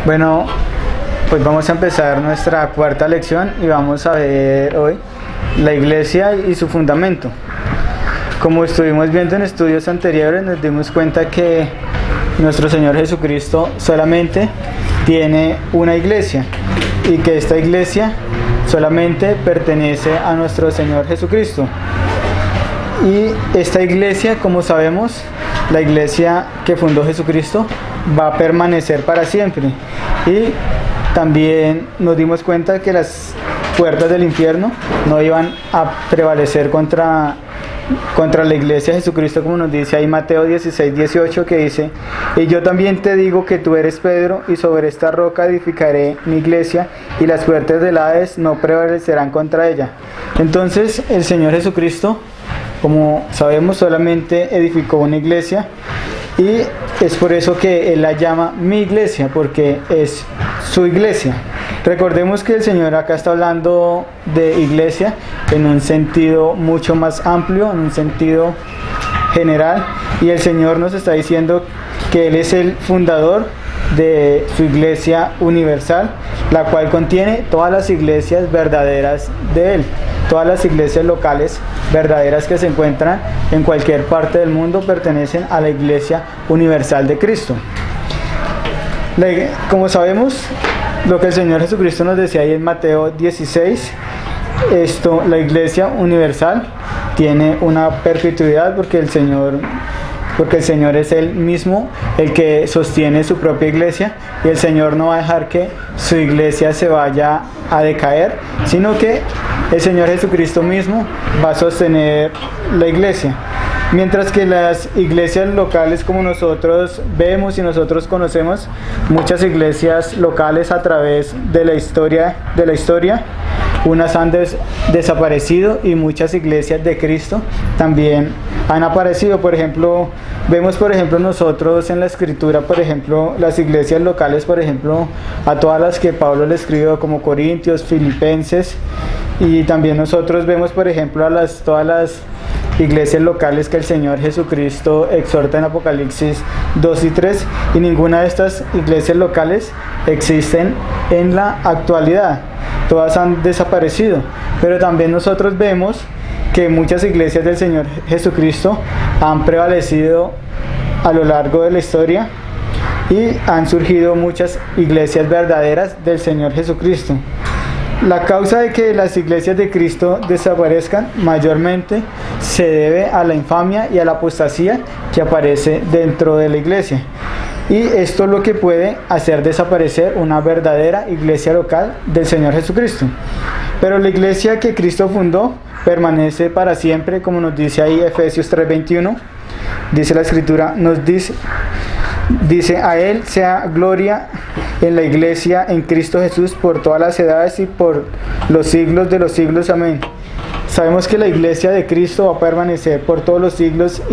Bueno, pues vamos a empezar nuestra cuarta lección y vamos a ver hoy la iglesia y su fundamento. Como estuvimos viendo en estudios anteriores, nos dimos cuenta que nuestro Señor Jesucristo solamente tiene una iglesia y que esta iglesia solamente pertenece a nuestro Señor Jesucristo. Y esta iglesia, como sabemos, la iglesia que fundó Jesucristo va a permanecer para siempre. Y también nos dimos cuenta que las puertas del infierno no iban a prevalecer contra la iglesia de Jesucristo, como nos dice ahí Mateo 16:18, que dice: y yo también te digo que tú eres Pedro, y sobre esta roca edificaré mi iglesia, y las puertas del Hades no prevalecerán contra ella. Entonces el Señor Jesucristo, como sabemos, solamente edificó una iglesia, y es por eso que Él la llama mi iglesia, porque es su iglesia. Recordemos que el Señor acá está hablando de iglesia en un sentido mucho más amplio, en un sentido general, y el Señor nos está diciendo que Él es el fundador de su iglesia universal, la cual contiene todas las iglesias verdaderas de Él. Todas las iglesias locales verdaderas que se encuentran en cualquier parte del mundo pertenecen a la iglesia universal de Cristo. Como sabemos, lo que el Señor Jesucristo nos decía ahí en Mateo 16, la iglesia universal tiene una perpetuidad porque el Señor es Él mismo el que sostiene su propia iglesia, y el Señor no va a dejar que su iglesia se vaya a decaer, sino que el Señor Jesucristo mismo va a sostener la iglesia. Mientras que las iglesias locales, como nosotros vemos y nosotros conocemos, muchas iglesias locales a través de la historia, unas han desaparecido, y muchas iglesias de Cristo también han aparecido. Por ejemplo, vemos nosotros en la escritura, por ejemplo, las iglesias locales, por ejemplo, a todas las que Pablo le escribió, como Corintios, Filipenses, y también nosotros vemos, por ejemplo, todas las iglesias locales que el Señor Jesucristo exhorta en Apocalipsis 2 y 3, y ninguna de estas iglesias locales existen en la actualidad. Todas han desaparecido. Pero también nosotros vemos que muchas iglesias del Señor Jesucristo han prevalecido a lo largo de la historia, y han surgido muchas iglesias verdaderas del Señor Jesucristo. La causa de que las iglesias de Cristo desaparezcan mayormente se debe a la infamia y a la apostasía que aparece dentro de la iglesia. Y esto es lo que puede hacer desaparecer una verdadera iglesia local del Señor Jesucristo. Pero la iglesia que Cristo fundó permanece para siempre, como nos dice ahí Efesios 3:21. Dice la escritura, dice: a Él sea gloria en la iglesia en Cristo Jesús por todas las edades y por los siglos de los siglos. Amén. Sabemos que la iglesia de Cristo va a permanecer por todos los siglos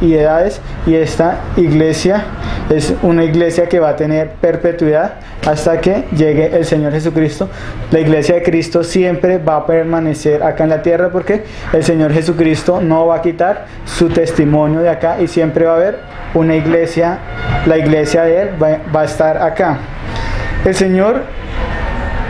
y edades, y esta iglesia es una iglesia que va a tener perpetuidad hasta que llegue el Señor Jesucristo. La iglesia de Cristo siempre va a permanecer acá en la tierra, porque el Señor Jesucristo no va a quitar su testimonio de acá, y siempre va a haber una iglesia, la iglesia de Él va a estar acá. El Señor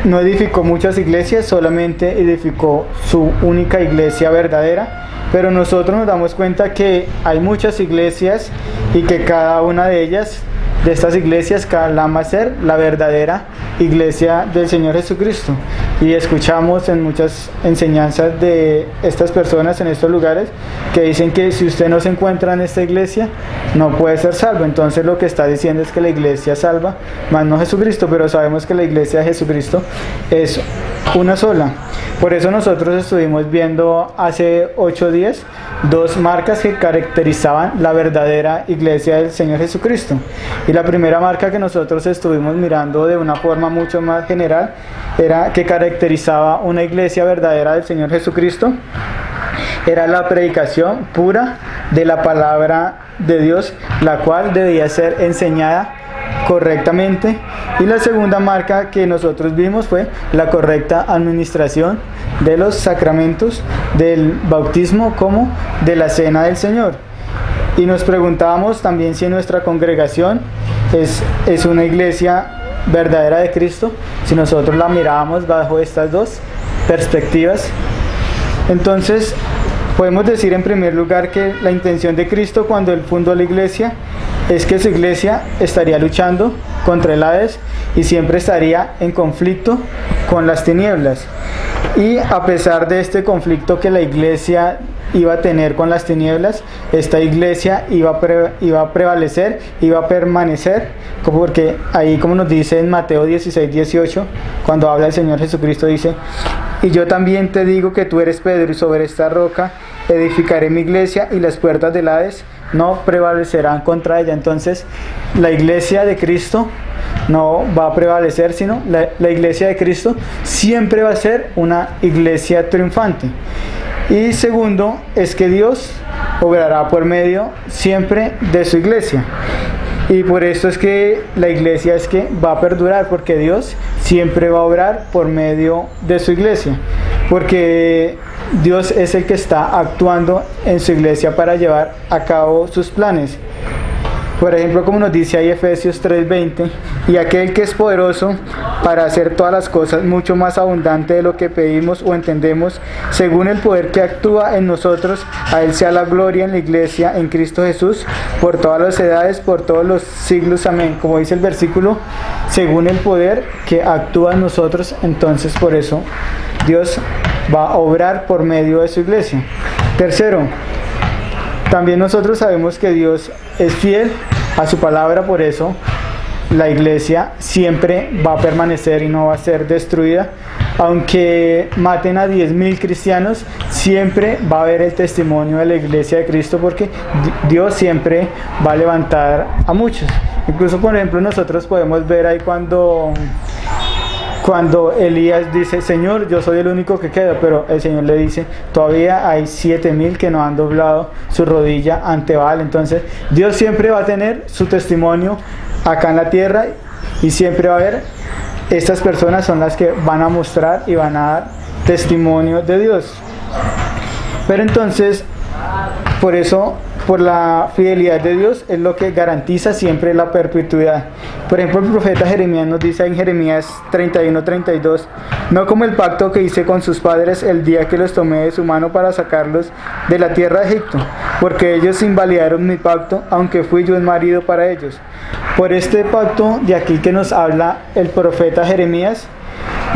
no edificó muchas iglesias, solamente edificó su única iglesia verdadera, pero nosotros nos damos cuenta que hay muchas iglesias, y que cada una de ellas, de estas iglesias, va a ser la verdadera iglesia del Señor Jesucristo. Y escuchamos en muchas enseñanzas de estas personas en estos lugares que dicen que si usted no se encuentra en esta iglesia, no puede ser salvo. Entonces lo que está diciendo es que la iglesia salva, más no Jesucristo, pero sabemos que la iglesia de Jesucristo es una sola. Por eso nosotros estuvimos viendo hace 8 días 2 marcas que caracterizaban la verdadera iglesia del Señor Jesucristo. Y la primera marca que nosotros estuvimos mirando de una forma mucho más general era que caracterizaba una iglesia verdadera del Señor Jesucristo, era la predicación pura de la palabra de Dios, la cual debía ser enseñada correctamente. Y la segunda marca que nosotros vimos fue la correcta administración de los sacramentos, del bautismo como de la cena del Señor. Y nos preguntábamos también si nuestra congregación es una iglesia verdadera de Cristo si nosotros la miramos bajo estas dos perspectivas. Entonces, podemos decir en primer lugar que la intención de Cristo cuando Él fundó la iglesia es que su iglesia estaría luchando contra el Hades y siempre estaría en conflicto con las tinieblas. Y a pesar de este conflicto que la iglesia iba a tener con las tinieblas, esta iglesia iba a prevalecer, iba a permanecer, porque ahí, como nos dice en Mateo 16:18, cuando habla el Señor Jesucristo, dice: y yo también te digo que tú eres Pedro, y sobre esta roca edificaré mi iglesia, y las puertas del Hades no prevalecerán contra ella. Entonces, la iglesia de Cristo no va a prevalecer, sino la iglesia de Cristo siempre va a ser una iglesia triunfante. Y segundo, es que Dios obrará por medio siempre de su iglesia. Y por esto es que la iglesia es que va a perdurar, porque Dios siempre va a obrar por medio de su iglesia. Porque Dios es el que está actuando en su iglesia para llevar a cabo sus planes. Por ejemplo, como nos dice ahí Efesios 3:20, y aquel que es poderoso para hacer todas las cosas mucho más abundante de lo que pedimos o entendemos, según el poder que actúa en nosotros, a Él sea la gloria en la iglesia, en Cristo Jesús, por todas las edades, por todos los siglos. Amén. Como dice el versículo, según el poder que actúa en nosotros, entonces por eso Dios va a obrar por medio de su iglesia. Tercero, también nosotros sabemos que Dios es fiel a su palabra, por eso la iglesia siempre va a permanecer y no va a ser destruida. Aunque maten a 10.000 cristianos, siempre va a haber el testimonio de la iglesia de Cristo, porque Dios siempre va a levantar a muchos. Incluso, por ejemplo, nosotros podemos ver ahí cuando Elías dice: Señor, yo soy el único que queda, pero el Señor le dice: todavía hay 7.000 que no han doblado su rodilla ante Baal. Entonces Dios siempre va a tener su testimonio acá en la tierra, y siempre va a haber, estas personas son las que van a mostrar y van a dar testimonio de Dios. Pero entonces, por eso, por la fidelidad de Dios es lo que garantiza siempre la perpetuidad. Por ejemplo, el profeta Jeremías nos dice en Jeremías 31:32: no como el pacto que hice con sus padres el día que los tomé de su mano para sacarlos de la tierra de Egipto, porque ellos invalidaron mi pacto, aunque fui yo el marido para ellos. Por este pacto de aquí que nos habla el profeta Jeremías,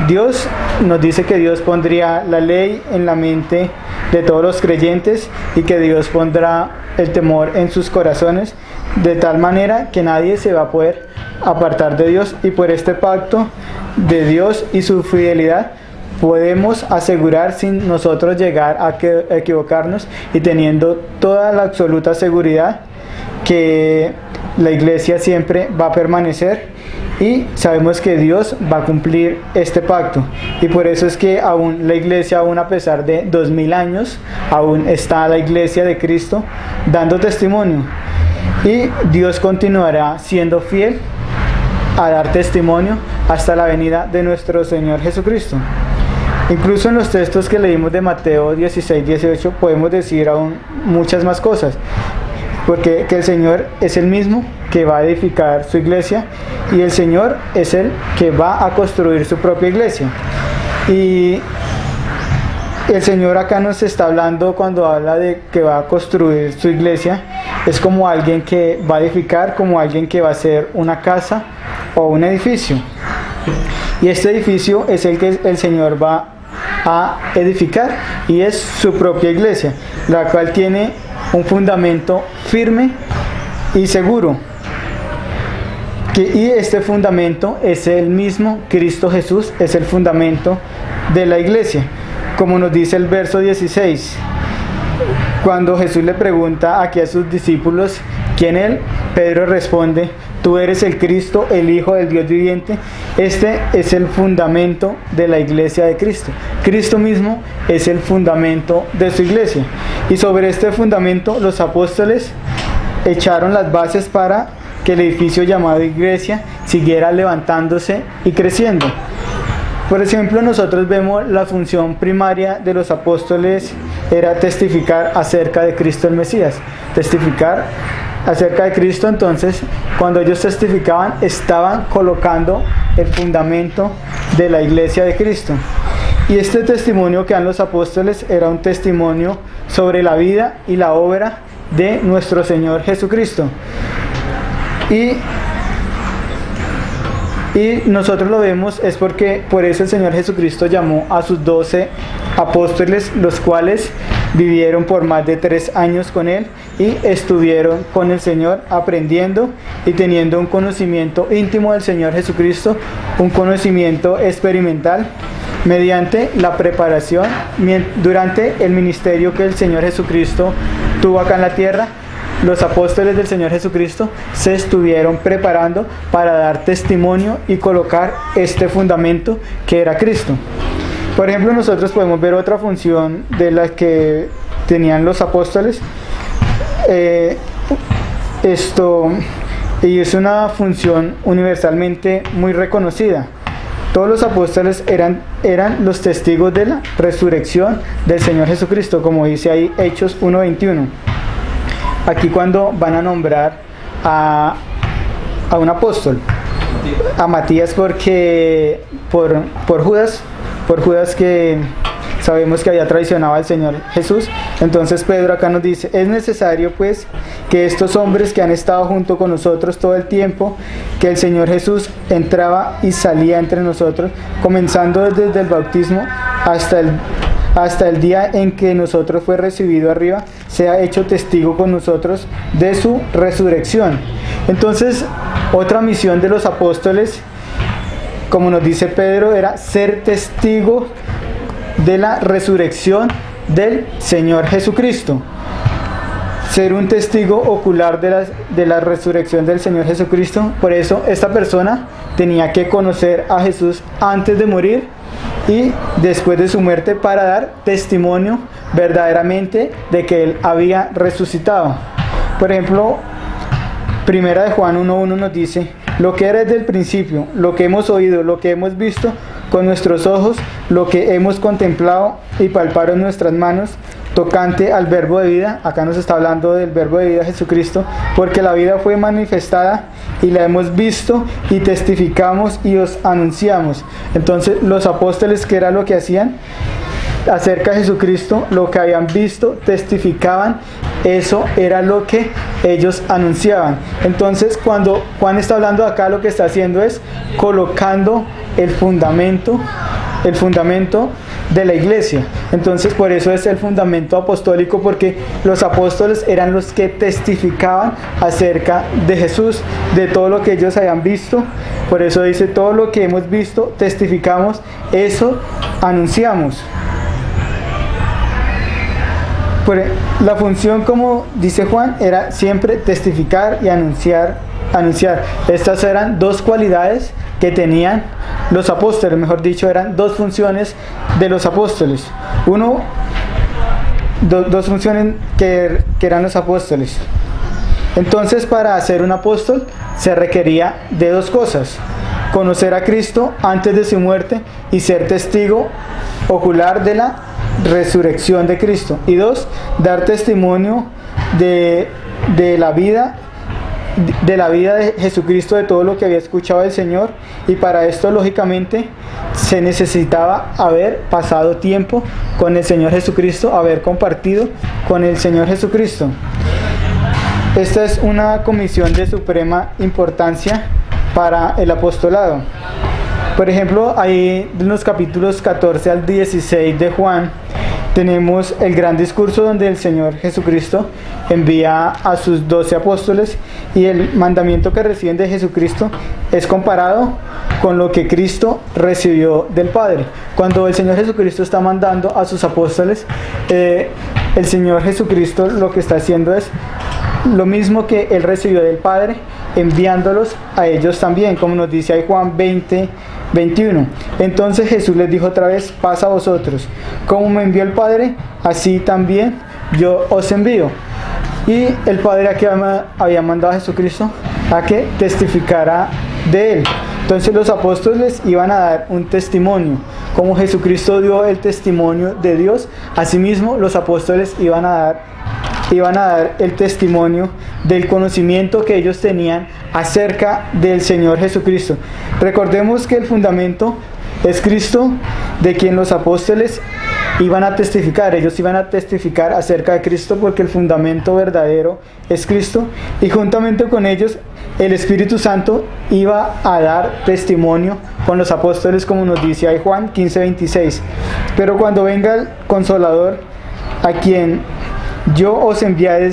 Dios nos dice que Dios pondría la ley en la mente de todos los creyentes, y que Dios pondrá el temor en sus corazones, de tal manera que nadie se va a poder apartar de Dios. Y por este pacto de Dios y su fidelidad podemos asegurar, sin nosotros llegar a equivocarnos, y teniendo toda la absoluta seguridad, que la iglesia siempre va a permanecer, y sabemos que Dios va a cumplir este pacto. Y por eso es que aún la iglesia, aún a pesar de 2000 años, aún está la iglesia de Cristo dando testimonio, y Dios continuará siendo fiel a dar testimonio hasta la venida de nuestro Señor Jesucristo. Incluso en los textos que leímos de Mateo 16:18 podemos decir aún muchas más cosas, porque que el Señor es el mismo que va a edificar su iglesia, y el Señor es el que va a construir su propia iglesia. Y el Señor acá nos está hablando, cuando habla de que va a construir su iglesia, es como alguien que va a edificar, como alguien que va a hacer una casa o un edificio. Y este edificio es el que el Señor va a edificar, y es su propia iglesia, la cual tiene un fundamento firme y seguro. Y este fundamento es el mismo Cristo Jesús, es el fundamento de la iglesia. Como nos dice el verso 16, cuando Jesús le pregunta aquí a sus discípulos quién es, Pedro responde: tú eres el Cristo, el Hijo del Dios viviente. Este es el fundamento de la iglesia de Cristo. Cristo mismo es el fundamento de su iglesia. Y sobre este fundamento los apóstoles echaron las bases para que el edificio llamado iglesia siguiera levantándose y creciendo. Por ejemplo, nosotros vemos la función primaria de los apóstoles era testificar acerca de Cristo el Mesías, testificar acerca de Cristo. Entonces, cuando ellos testificaban, estaban colocando el fundamento de la iglesia de Cristo. Y este testimonio que dan los apóstoles era un testimonio sobre la vida y la obra de nuestro Señor Jesucristo. Y nosotros lo vemos es porque por eso el Señor Jesucristo llamó a sus 12 apóstoles, los cuales vivieron por más de 3 años con Él y estuvieron con el Señor aprendiendo y teniendo un conocimiento íntimo del Señor Jesucristo, un conocimiento experimental mediante la preparación durante el ministerio que el Señor Jesucristo tuvo acá en la tierra. Los apóstoles del Señor Jesucristo se estuvieron preparando para dar testimonio y colocar este fundamento que era Cristo. Por ejemplo, nosotros podemos ver otra función de la que tenían los apóstoles. Y es una función universalmente muy reconocida. Todos los apóstoles eran los testigos de la resurrección del Señor Jesucristo, como dice ahí Hechos 1:21. Aquí cuando van a nombrar a un apóstol, a Matías, porque por Judas que sabemos que había traicionado al Señor Jesús. Entonces Pedro acá nos dice: es necesario pues que estos hombres que han estado junto con nosotros todo el tiempo que el Señor Jesús entraba y salía entre nosotros, comenzando desde el bautismo hasta el día en que nosotros fue recibido arriba, sea hecho testigo con nosotros de su resurrección. Entonces, otra misión de los apóstoles, como nos dice Pedro, era ser testigo de la resurrección del Señor Jesucristo. Ser un testigo ocular de la resurrección del Señor Jesucristo. Por eso esta persona tenía que conocer a Jesús antes de morir y después de su muerte, para dar testimonio verdaderamente de que Él había resucitado. Por ejemplo, Primera de Juan 1:1 nos dice: lo que era desde el principio, lo que hemos oído, lo que hemos visto con nuestros ojos, lo que hemos contemplado y palpado en nuestras manos, tocante al verbo de vida. Acá nos está hablando del verbo de vida, Jesucristo, porque la vida fue manifestada y la hemos visto y testificamos y os anunciamos. Entonces los apóstoles, ¿qué era lo que hacían? Acerca de Jesucristo, lo que habían visto, testificaban, eso era lo que ellos anunciaban. Entonces, cuando Juan está hablando acá, lo que está haciendo es colocando el fundamento de la iglesia. Entonces, por eso es el fundamento apostólico, porque los apóstoles eran los que testificaban acerca de Jesús, de todo lo que ellos habían visto. Por eso dice: todo lo que hemos visto, testificamos, eso anunciamos. La función, como dice Juan, era siempre testificar y anunciar. Estas eran dos cualidades que tenían los apóstoles, mejor dicho, eran dos funciones de los apóstoles. Dos funciones que eran los apóstoles. Entonces, para ser un apóstol se requería de dos cosas: conocer a Cristo antes de su muerte y ser testigo ocular de la resurrección de Cristo. Y dos, dar testimonio de la vida de Jesucristo, de todo lo que había escuchado del Señor. Y para esto, lógicamente, se necesitaba haber pasado tiempo con el Señor Jesucristo, haber compartido con el Señor Jesucristo. Esta es una comisión de suprema importancia para el apostolado. Por ejemplo, ahí en los capítulos 14 al 16 de Juan tenemos el gran discurso donde el Señor Jesucristo envía a sus 12 apóstoles, y el mandamiento que reciben de Jesucristo es comparado con lo que Cristo recibió del Padre. Cuando el Señor Jesucristo está mandando a sus apóstoles, el Señor Jesucristo lo que está haciendo es lo mismo que Él recibió del Padre, enviándolos a ellos también, como nos dice ahí Juan 20:21. Entonces Jesús les dijo otra vez: paz a vosotros, como me envió el Padre, así también yo os envío. Y el Padre aquí había mandado a Jesucristo a que testificara de Él. Entonces los apóstoles iban a dar un testimonio. Como Jesucristo dio el testimonio de Dios, asimismo los apóstoles iban a dar iban a dar el testimonio del conocimiento que ellos tenían acerca del Señor Jesucristo. Recordemos que el fundamento es Cristo, de quien los apóstoles iban a testificar. Ellos iban a testificar acerca de Cristo porque el fundamento verdadero es Cristo, y juntamente con ellos el Espíritu Santo iba a dar testimonio con los apóstoles, como nos dice ahí Juan 15:26. Pero cuando venga el Consolador, a quien yo os enviaré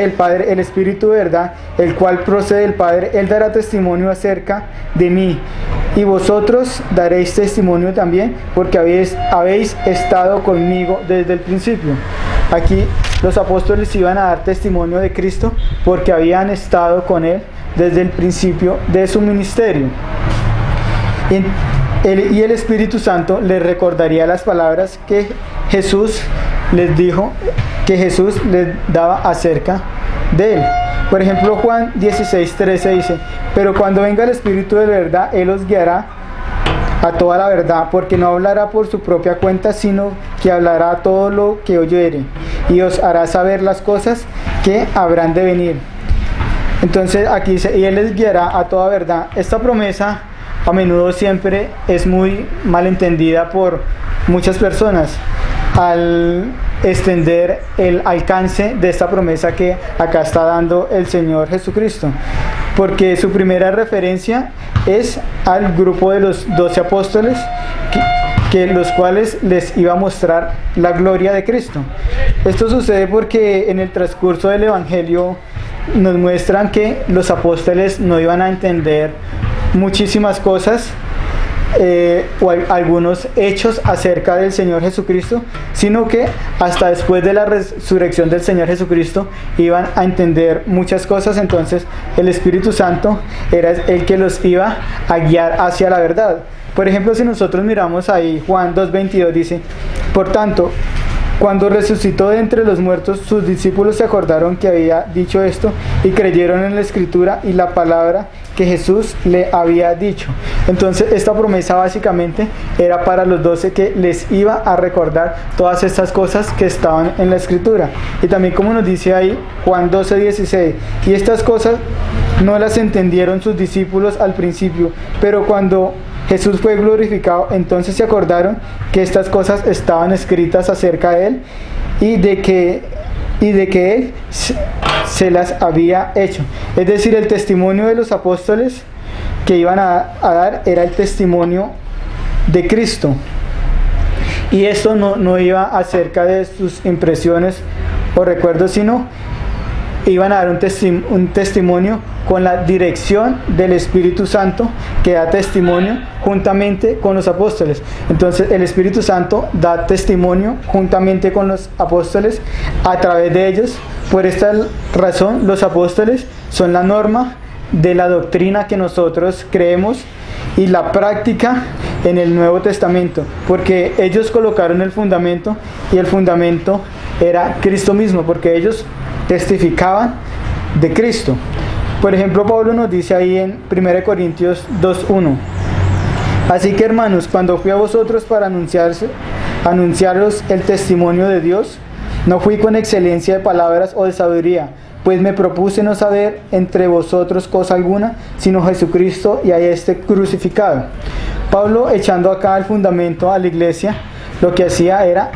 el Padre, el Espíritu de verdad, el cual procede del Padre, Él dará testimonio acerca de mí. Y vosotros daréis testimonio también, porque habéis estado conmigo desde el principio. Aquí los apóstoles iban a dar testimonio de Cristo porque habían estado con Él desde el principio de su ministerio. Y el Espíritu Santo les recordaría las palabras que Jesús les dijo, que Jesús les daba acerca de Él. Por ejemplo, Juan 16:13 dice: pero cuando venga el Espíritu de verdad, Él os guiará a toda la verdad, porque no hablará por su propia cuenta, sino que hablará todo lo que oyere, y os hará saber las cosas que habrán de venir. Entonces aquí dice: y Él les guiará a toda verdad. Esta promesa a menudo siempre es muy mal entendida por muchas personas al extender el alcance de esta promesa que acá está dando el Señor Jesucristo, porque su primera referencia es al grupo de los 12 apóstoles, los cuales les iba a mostrar la gloria de Cristo. Esto sucede porque en el transcurso del Evangelio nos muestran que los apóstoles no iban a entender muchísimas cosas o algunos hechos acerca del Señor Jesucristo, sino que hasta después de la resurrección del Señor Jesucristo iban a entender muchas cosas. Entonces el Espíritu Santo era el que los iba a guiar hacia la verdad. Por ejemplo, si nosotros miramos ahí Juan 2:22, dice: por tanto, cuando resucitó de entre los muertos, sus discípulos se acordaron que había dicho esto y creyeron en la Escritura y la palabra que Jesús le había dicho. Entonces esta promesa básicamente era para los 12, que les iba a recordar todas estas cosas que estaban en la Escritura. Y también, como nos dice ahí Juan 12:16, y estas cosas no las entendieron sus discípulos al principio, pero cuando Jesús fue glorificado, entonces se acordaron que estas cosas estaban escritas acerca de Él y de que Él se las había hecho. Es decir, el testimonio de los apóstoles que iban a dar era el testimonio de Cristo. Y esto no iba acerca de sus impresiones o recuerdos, sino iban a dar un testimonio con la dirección del Espíritu Santo, que da testimonio juntamente con los apóstoles. Entonces el Espíritu Santo da testimonio juntamente con los apóstoles a través de ellos. Por esta razón los apóstoles son la norma de la doctrina que nosotros creemos y la práctica en el Nuevo Testamento, porque ellos colocaron el fundamento, y el fundamento era Cristo mismo, porque ellos testificaban de Cristo. Por ejemplo, Pablo nos dice ahí en 1 Corintios 2:1: así que, hermanos, cuando fui a vosotros para anunciaros el testimonio de Dios, no fui con excelencia de palabras o de sabiduría, pues me propuse no saber entre vosotros cosa alguna, sino Jesucristo y a este crucificado. Pablo, echando acá el fundamento a la iglesia, lo que hacía era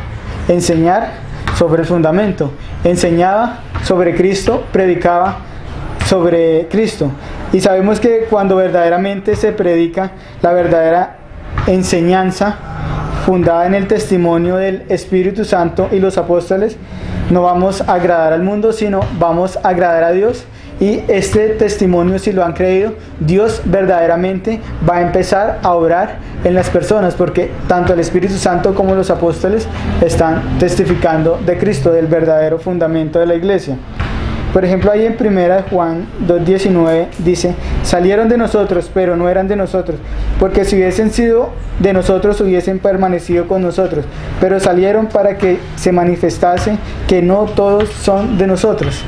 enseñar sobre el fundamento. Enseñaba sobre Cristo, predicaba sobre Cristo. Y sabemos que cuando verdaderamente se predica la verdadera enseñanza fundada en el testimonio del Espíritu Santo y los apóstoles, no vamos a agradar al mundo, sino vamos a agradar a Dios. Y este testimonio, si lo han creído, Dios verdaderamente va a empezar a obrar en las personas, porque tanto el Espíritu Santo como los apóstoles están testificando de Cristo, del verdadero fundamento de la iglesia. Por ejemplo, ahí en 1 Juan 2:19 dice: salieron de nosotros, pero no eran de nosotros, porque si hubiesen sido de nosotros, hubiesen permanecido con nosotros, pero salieron para que se manifestase que no todos son de nosotros.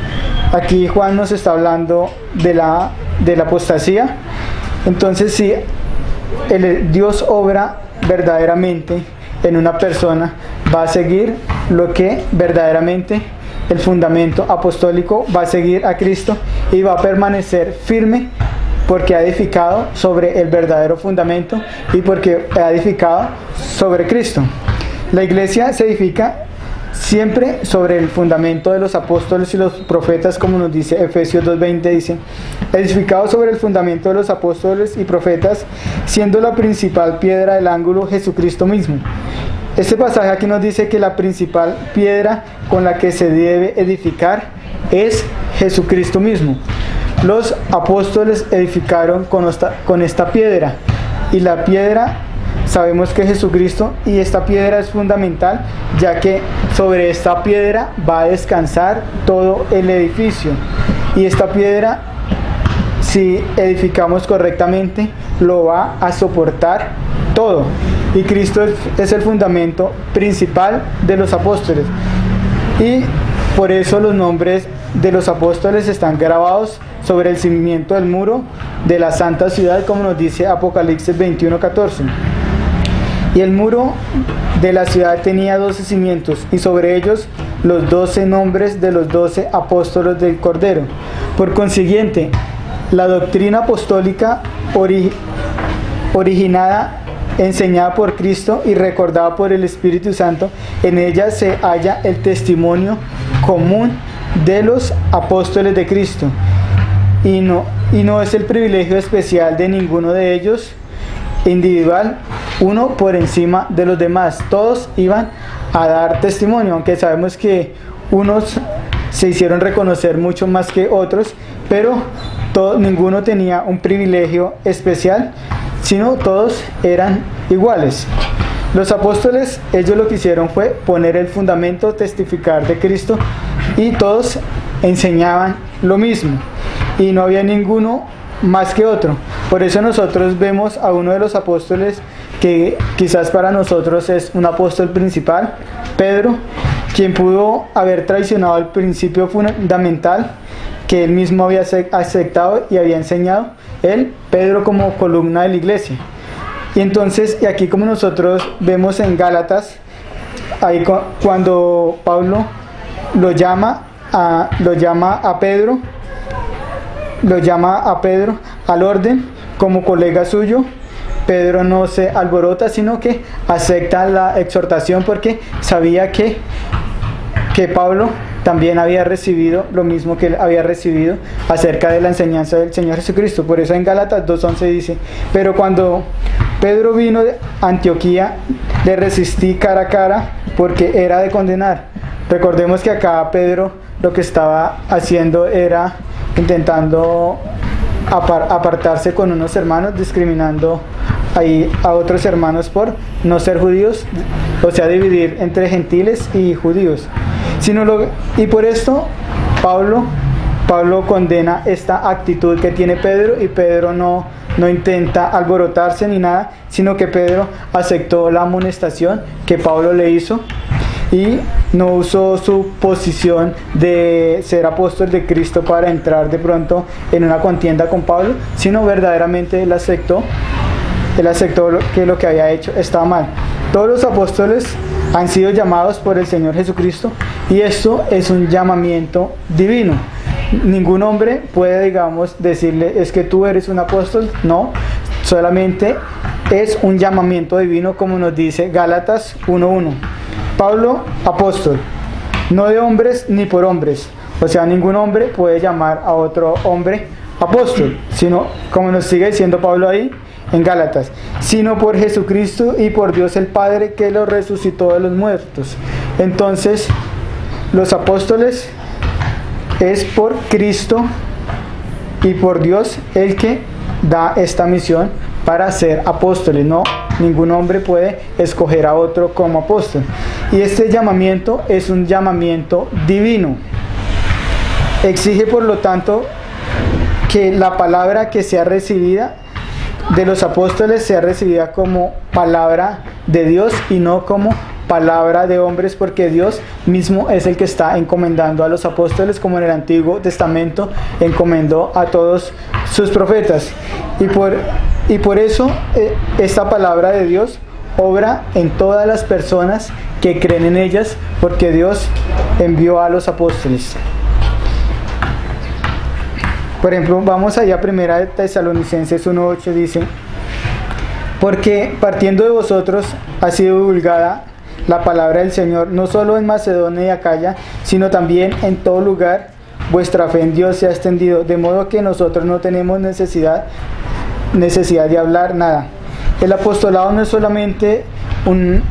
Aquí Juan nos está hablando de la apostasía. Entonces, si Dios obra verdaderamente en una persona, va a seguir lo que verdaderamente el fundamento apostólico va a seguir a Cristo y va a permanecer firme porque ha edificado sobre el verdadero fundamento y porque ha edificado sobre Cristo. La iglesia se edifica siempre sobre el fundamento de los apóstoles y los profetas, como nos dice Efesios 2:20, dice, edificado sobre el fundamento de los apóstoles y profetas, siendo la principal piedra del ángulo Jesucristo mismo. Este pasaje aquí nos dice que la principal piedra con la que se debe edificar es Jesucristo mismo. Los apóstoles edificaron con esta piedra, y la piedra sabemos que es Jesucristo, y esta piedra es fundamental, ya que sobre esta piedra va a descansar todo el edificio. Y esta piedra, si edificamos correctamente, lo va a soportar todo. Y Cristo es el fundamento principal de los apóstoles. Y por eso los nombres de los apóstoles están grabados sobre el cimiento del muro de la santa ciudad, como nos dice Apocalipsis 21:14. Y el muro de la ciudad tenía 12 cimientos, y sobre ellos los 12 nombres de los 12 apóstoles del Cordero. Por consiguiente, la doctrina apostólica originada, enseñada por Cristo y recordada por el Espíritu Santo, en ella se halla el testimonio común de los apóstoles de Cristo, y no es el privilegio especial de ninguno de ellos individual, uno por encima de los demás. Todos iban a dar testimonio, aunque sabemos que unos se hicieron reconocer mucho más que otros, pero ninguno tenía un privilegio especial, sino todos eran iguales. Los apóstoles, ellos lo que hicieron fue poner el fundamento, testificar de Cristo, y todos enseñaban lo mismo, y no había ninguno más que otro. Por eso nosotros vemos a uno de los apóstoles que quizás para nosotros es un apóstol principal, Pedro, quien pudo haber traicionado el principio fundamental que él mismo había aceptado y había enseñado, Pedro, como columna de la iglesia. Y entonces, y aquí como nosotros vemos en Gálatas, ahí cuando Pablo lo llama a Pedro al orden como colega suyo, Pedro no se alborota, sino que acepta la exhortación, porque sabía que Pablo también había recibido lo mismo que él había recibido acerca de la enseñanza del Señor Jesucristo. Por eso en Gálatas 2:11 dice: pero cuando Pedro vino de Antioquía, le resistí cara a cara, porque era de condenar. Recordemos que acá Pedro lo que estaba haciendo era intentando apartarse con unos hermanos, discriminando ahí a otros hermanos por no ser judíos, o sea, dividir entre gentiles y judíos. Y por esto Pablo condena esta actitud que tiene Pedro, y Pedro no intenta alborotarse ni nada, sino que Pedro aceptó la amonestación que Pablo le hizo, y no usó su posición de ser apóstol de Cristo para entrar de pronto en una contienda con Pablo, sino verdaderamente él aceptó que lo que había hecho estaba mal. Todos los apóstoles han sido llamados por el Señor Jesucristo, y esto es un llamamiento divino. Ningún hombre puede, digamos, decirle: es que tú eres un apóstol. No, solamente es un llamamiento divino, como nos dice Gálatas 1:1. Pablo, apóstol, no de hombres ni por hombres. O sea, ningún hombre puede llamar a otro hombre apóstol, sino, como nos sigue diciendo Pablo ahí en Gálatas, sino por Jesucristo y por Dios el Padre, que lo resucitó de los muertos. Entonces, los apóstoles es por Cristo y por Dios el que da esta misión para ser apóstoles. No, ningún hombre puede escoger a otro como apóstol. Y este llamamiento es un llamamiento divino. Exige, por lo tanto, que la palabra que sea recibida de los apóstoles sea recibida como palabra de Dios y no como palabra de hombres, porque Dios mismo es el que está encomendando a los apóstoles, como en el Antiguo Testamento encomendó a todos sus profetas. Y por eso esta palabra de Dios obra en todas las personas que creen en ellas, porque Dios envió a los apóstoles. Por ejemplo, vamos allá a 1 Tesalonicenses 1:8, dice: porque partiendo de vosotros ha sido divulgada la palabra del Señor, no solo en Macedonia y Acaya, sino también en todo lugar. Vuestra fe en Dios se ha extendido, de modo que nosotros no tenemos necesidad de hablar nada. El apostolado no es solamente un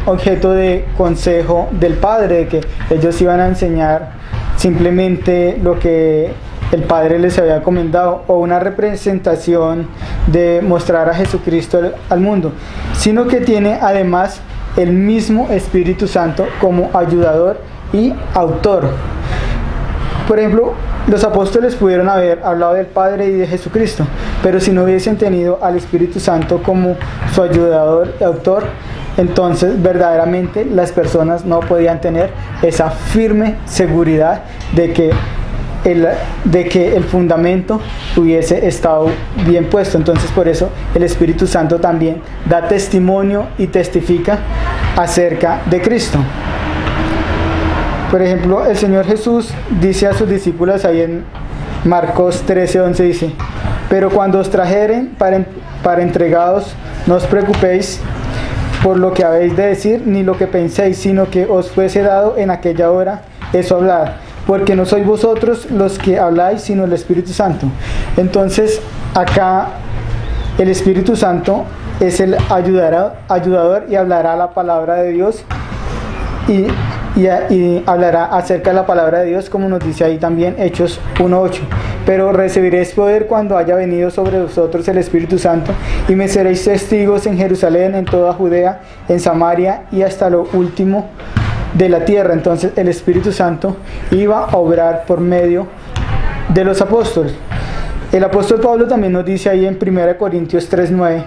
objeto de consejo del Padre, de que ellos iban a enseñar simplemente lo que el Padre les había encomendado, o una representación de mostrar a Jesucristo al mundo, sino que tiene además el mismo Espíritu Santo como ayudador y autor. Por ejemplo, los apóstoles pudieron haber hablado del Padre y de Jesucristo, pero si no hubiesen tenido al Espíritu Santo como su ayudador y autor, entonces verdaderamente las personas no podían tener esa firme seguridad de que el fundamento hubiese estado bien puesto. Entonces, por eso el Espíritu Santo también da testimonio y testifica acerca de Cristo. Por ejemplo, el Señor Jesús dice a sus discípulos ahí en Marcos 13:11, dice: pero cuando os trajeren para entregados, no os preocupéis por lo que habéis de decir, ni lo que penséis, sino que os fuese dado en aquella hora eso hablar, porque no sois vosotros los que habláis, sino el Espíritu Santo. Entonces, acá el Espíritu Santo es el ayudador y hablará la palabra de Dios y hablará acerca de la palabra de Dios, como nos dice ahí también Hechos 1:8. Pero recibiréis poder cuando haya venido sobre vosotros el Espíritu Santo, y me seréis testigos en Jerusalén, en toda Judea, en Samaria y hasta lo último de la tierra. Entonces el Espíritu Santo iba a obrar por medio de los apóstoles. El apóstol Pablo también nos dice ahí en 1 Corintios 3:9,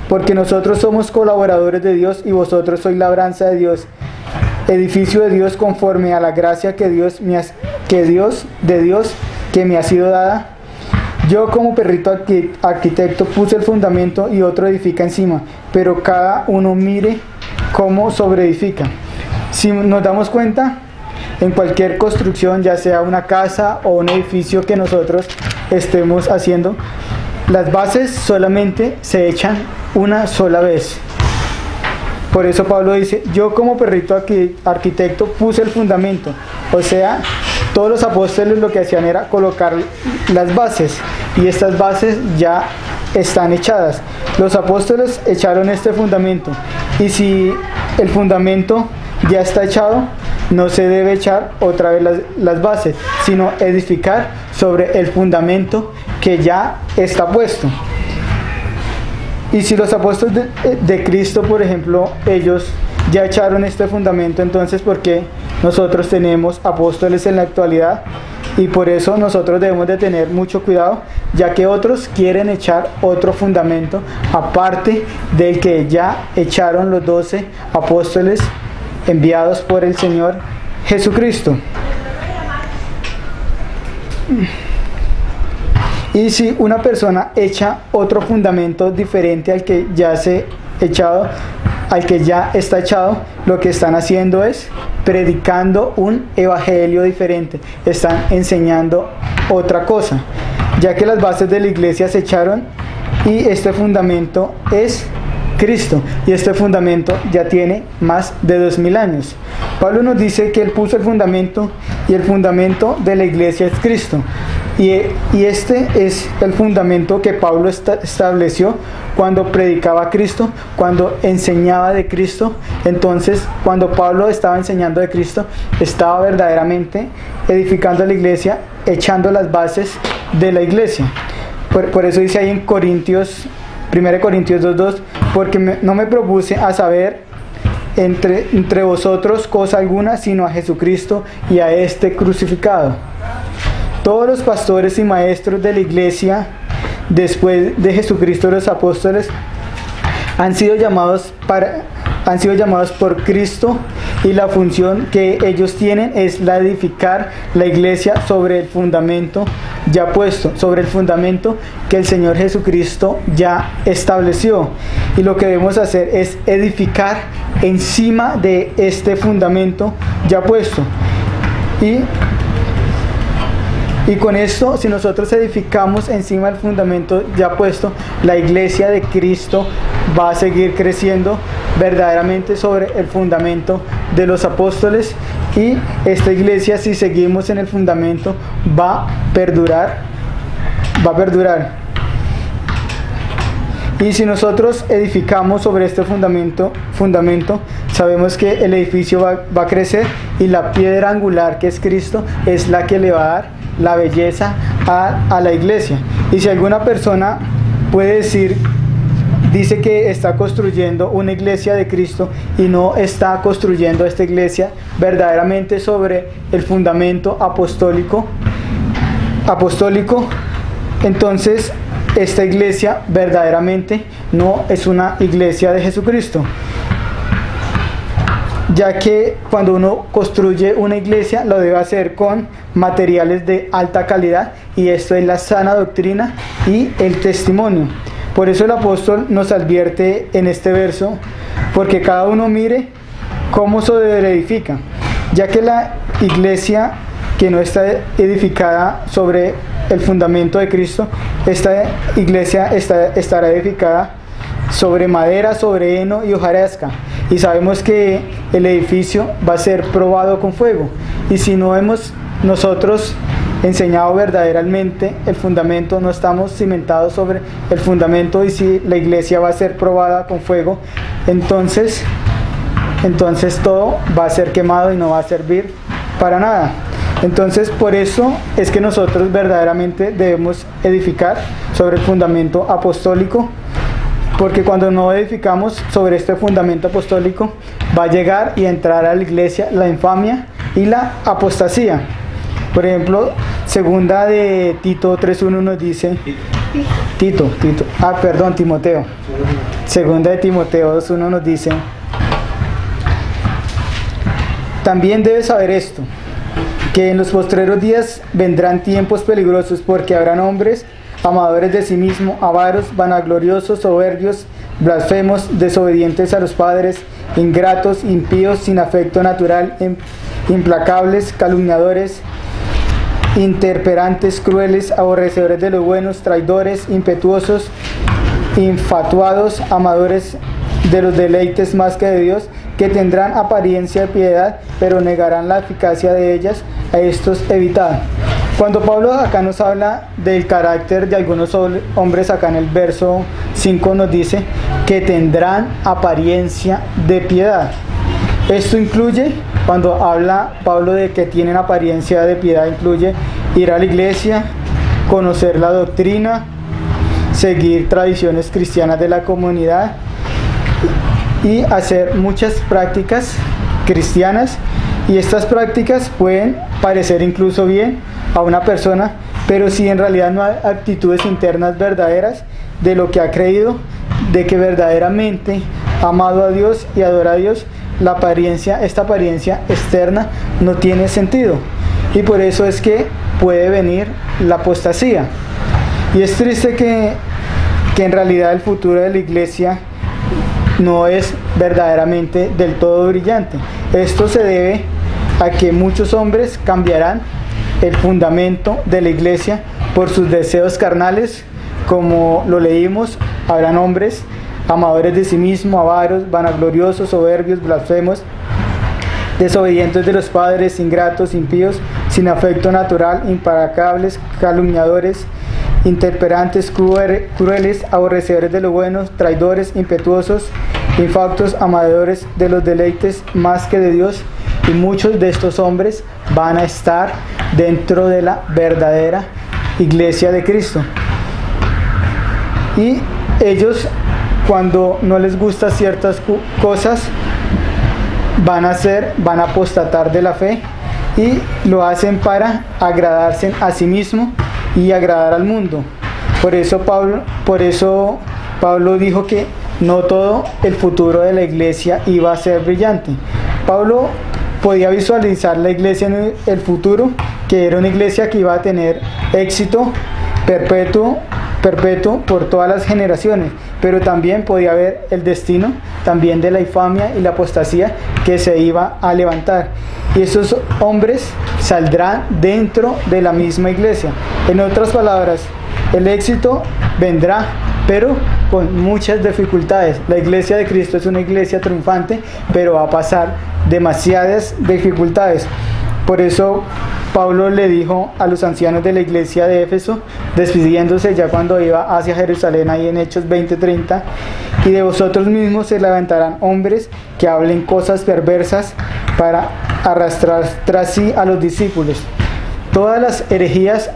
porque nosotros somos colaboradores de Dios y vosotros sois labranza de Dios, edificio de Dios conforme a la gracia que Dios me ha sido dada. Yo como perrito arquitecto puse el fundamento y otro edifica encima, pero cada uno mire cómo sobreedifica. Si nos damos cuenta, en cualquier construcción, ya sea una casa o un edificio que nosotros estemos haciendo, las bases solamente se echan una sola vez. Por eso Pablo dice: yo como perrito arquitecto puse el fundamento. O sea, todos los apóstoles lo que hacían era colocar las bases, y estas bases ya están echadas. Los apóstoles echaron este fundamento, y si el fundamento ya está echado, no se debe echar otra vez las bases, sino edificar sobre el fundamento que ya está puesto. Y si los apóstoles de Cristo, por ejemplo, ellos ya echaron este fundamento, entonces ¿por qué nosotros tenemos apóstoles en la actualidad? Y por eso nosotros debemos de tener mucho cuidado, ya que otros quieren echar otro fundamento aparte del que ya echaron los 12 apóstoles enviados por el Señor Jesucristo. Y si una persona echa otro fundamento diferente al que ya está echado, lo que están haciendo es predicando un evangelio diferente, están enseñando otra cosa, ya que las bases de la iglesia se echaron y este fundamento es Cristo, y este fundamento ya tiene más de 2000 años. Pablo nos dice que él puso el fundamento, y el fundamento de la iglesia es Cristo, y este es el fundamento que Pablo estableció cuando predicaba a Cristo, cuando enseñaba de Cristo. Entonces, cuando Pablo estaba enseñando de Cristo, estaba verdaderamente edificando la iglesia, echando las bases de la iglesia. Por eso dice ahí en 1 Corintios 2:2, porque no me propuse a saber entre vosotros cosa alguna, sino a Jesucristo y a este crucificado. Todos los pastores y maestros de la iglesia, después de Jesucristo, los apóstoles, han sido llamados por Cristo y la función que ellos tienen es la de edificar la iglesia sobre el fundamento ya puesto, sobre el fundamento que el Señor Jesucristo ya estableció. Y lo que debemos hacer es edificar encima de este fundamento ya puesto. Y con esto, si nosotros edificamos encima del fundamento ya puesto, la iglesia de Cristo va a seguir creciendo verdaderamente sobre el fundamento de los apóstoles, y esta iglesia, si seguimos en el fundamento, va a perdurar. Y si nosotros edificamos sobre este fundamento, sabemos que el edificio va a crecer, y la piedra angular, que es Cristo, es la que le va a dar la belleza a la iglesia. Y si alguna persona dice que está construyendo una iglesia de Cristo y no está construyendo esta iglesia verdaderamente sobre el fundamento apostólico, entonces esta iglesia verdaderamente no es una iglesia de Jesucristo. Ya que cuando uno construye una iglesia lo debe hacer con materiales de alta calidad, y esto es la sana doctrina y el testimonio. Por eso el apóstol nos advierte en este verso: porque cada uno mire cómo se edifica, ya que la iglesia que no está edificada sobre el fundamento de Cristo, esta iglesia estará edificada sobre madera, sobre heno y hojarasca. Y sabemos que el edificio va a ser probado con fuego. Y si no hemos nosotros enseñado verdaderamente el fundamento, no estamos cimentados sobre el fundamento, y si la iglesia va a ser probada con fuego, entonces todo va a ser quemado y no va a servir para nada. Entonces, por eso es que nosotros verdaderamente debemos edificar sobre el fundamento apostólico, porque cuando no edificamos sobre este fundamento apostólico, va a llegar y entrar a la iglesia la infamia y la apostasía. Por ejemplo, segunda de Tito 3:1 nos dice, Timoteo. Segunda de Timoteo 2:1 nos dice: también debes saber esto, que en los postreros días vendrán tiempos peligrosos, porque habrán hombres amadores de sí mismos, avaros, vanagloriosos, soberbios, blasfemos, desobedientes a los padres, ingratos, impíos, sin afecto natural, implacables, calumniadores, interperantes, crueles, aborrecedores de los buenos, traidores, impetuosos, infatuados, amadores de los deleites más que de Dios, que tendrán apariencia de piedad, pero negarán la eficacia de ellas. A estos evitad. Cuando Pablo acá nos habla del carácter de algunos hombres, acá en el verso 5 nos dice que tendrán apariencia de piedad. Esto incluye, cuando habla Pablo de que tienen apariencia de piedad, incluye ir a la iglesia, conocer la doctrina, seguir tradiciones cristianas de la comunidad y hacer muchas prácticas cristianas. Y estas prácticas pueden parecer incluso bien a una persona, pero si en realidad no hay actitudes internas verdaderas de lo que ha creído, de que verdaderamente ha amado a Dios y adora a Dios, esta apariencia externa no tiene sentido. Y por eso es que puede venir la apostasía. Y es triste que en realidad el futuro de la iglesia no es verdaderamente del todo brillante. Esto se debe a que muchos hombres cambiarán el fundamento de la iglesia por sus deseos carnales, como lo leímos. Habrán hombres amadores de sí mismos, avaros, vanagloriosos, soberbios, blasfemos, desobedientes de los padres, ingratos, impíos, sin afecto natural, implacables, calumniadores, interperantes, crueles, aborrecedores de lo bueno, traidores, impetuosos, infatuos, amadores de los deleites más que de Dios. Y muchos de estos hombres van a estar dentro de la verdadera iglesia de Cristo. Y ellos, cuando no les gustan ciertas cosas, van a apostatar de la fe, y lo hacen para agradarse a sí mismo y agradar al mundo. Por eso Pablo dijo que no todo el futuro de la iglesia iba a ser brillante. Pablo podía visualizar la iglesia en el futuro, que era una iglesia que iba a tener éxito perpetuo por todas las generaciones, pero también podía ver el destino también de la infamia y la apostasía que se iba a levantar, y esos hombres saldrán dentro de la misma iglesia. En otras palabras, el éxito vendrá, pero con muchas dificultades. La iglesia de Cristo es una iglesia triunfante, pero va a pasar demasiadas dificultades. Por eso Pablo le dijo a los ancianos de la iglesia de Éfeso, despidiéndose ya cuando iba hacia Jerusalén, ahí en Hechos 20:30, y de vosotros mismos se levantarán hombres que hablen cosas perversas para arrastrar tras sí a los discípulos. Todas las herejías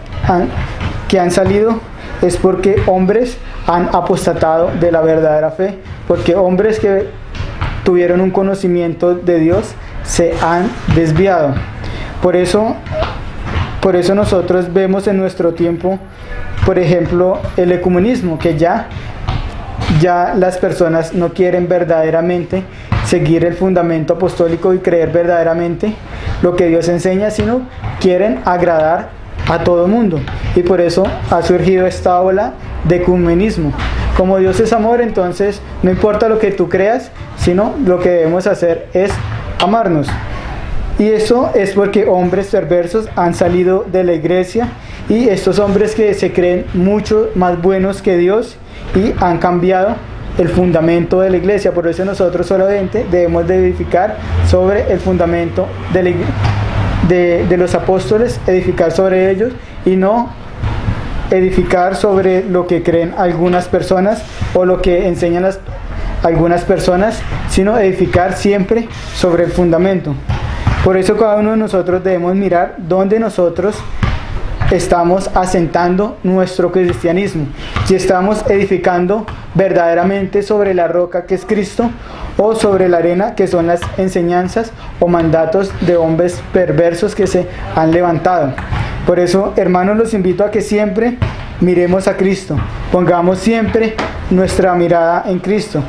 que han salido es porque hombres han apostatado de la verdadera fe, porque hombres que tuvieron un conocimiento de Dios se han desviado. Por eso nosotros vemos en nuestro tiempo, por ejemplo, el ecumenismo, que ya las personas no quieren verdaderamente seguir el fundamento apostólico y creer verdaderamente lo que Dios enseña, sino quieren agradar a todo el mundo. Y por eso ha surgido esta ola de ecumenismo. Como Dios es amor, entonces no importa lo que tú creas, sino lo que debemos hacer es amarnos. Y eso es porque hombres perversos han salido de la iglesia, y estos hombres que se creen mucho más buenos que Dios y han cambiado el fundamento de la iglesia. Por eso nosotros solamente debemos de edificar sobre el fundamento de los apóstoles, edificar sobre ellos, y no edificar sobre lo que creen algunas personas o lo que enseñan algunas personas, sino edificar siempre sobre el fundamento. Por eso cada uno de nosotros debemos mirar dónde nosotros estamos asentando nuestro cristianismo, si estamos edificando verdaderamente sobre la roca que es Cristo, o sobre la arena que son las enseñanzas o mandatos de hombres perversos que se han levantado. Por eso, hermanos, los invito a que siempre miremos a Cristo, pongamos siempre nuestra mirada en Cristo,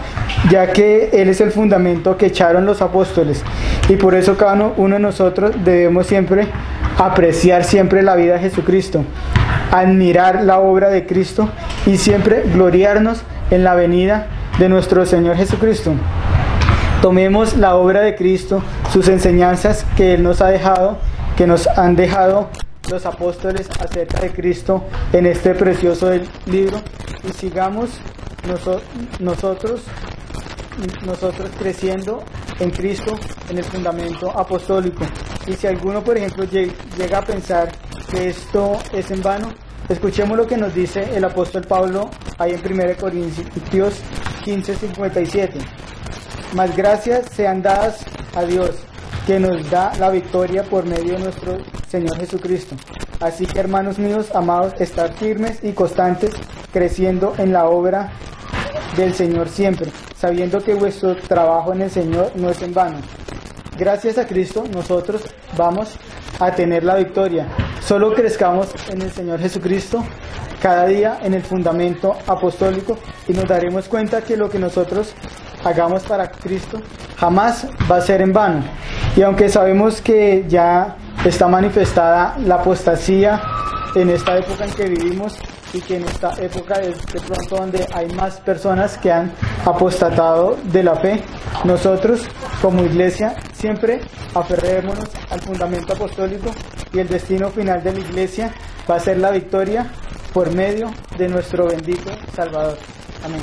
ya que Él es el fundamento que echaron los apóstoles, y por eso cada uno de nosotros debemos siempre apreciar siempre la vida de Jesucristo, admirar la obra de Cristo y siempre gloriarnos en la venida de nuestro Señor Jesucristo. Tomemos la obra de Cristo, sus enseñanzas que Él nos ha dejado, que nos han dejado los apóstoles acerca de Cristo en este precioso libro, y sigamos nosotros creciendo en Cristo, en el fundamento apostólico. Y si alguno, por ejemplo, llega a pensar que esto es en vano, escuchemos lo que nos dice el apóstol Pablo ahí en 1 Corintios 15:57. Mas gracias sean dadas a Dios, que nos da la victoria por medio de nuestro Señor Jesucristo. Así que, hermanos míos, amados, estar firmes y constantes, creciendo en la obra del Señor siempre, sabiendo que vuestro trabajo en el Señor no es en vano. Gracias a Cristo nosotros vamos a tener la victoria. Solo crezcamos en el Señor Jesucristo cada día en el fundamento apostólico, y nos daremos cuenta que lo que nosotros hagamos para Cristo jamás va a ser en vano. Y aunque sabemos que ya está manifestada la apostasía en esta época en que vivimos, y que en esta época es de pronto donde hay más personas que han apostatado de la fe, nosotros como iglesia siempre aferrémonos al fundamento apostólico, y el destino final de la iglesia va a ser la victoria por medio de nuestro bendito Salvador. Amén.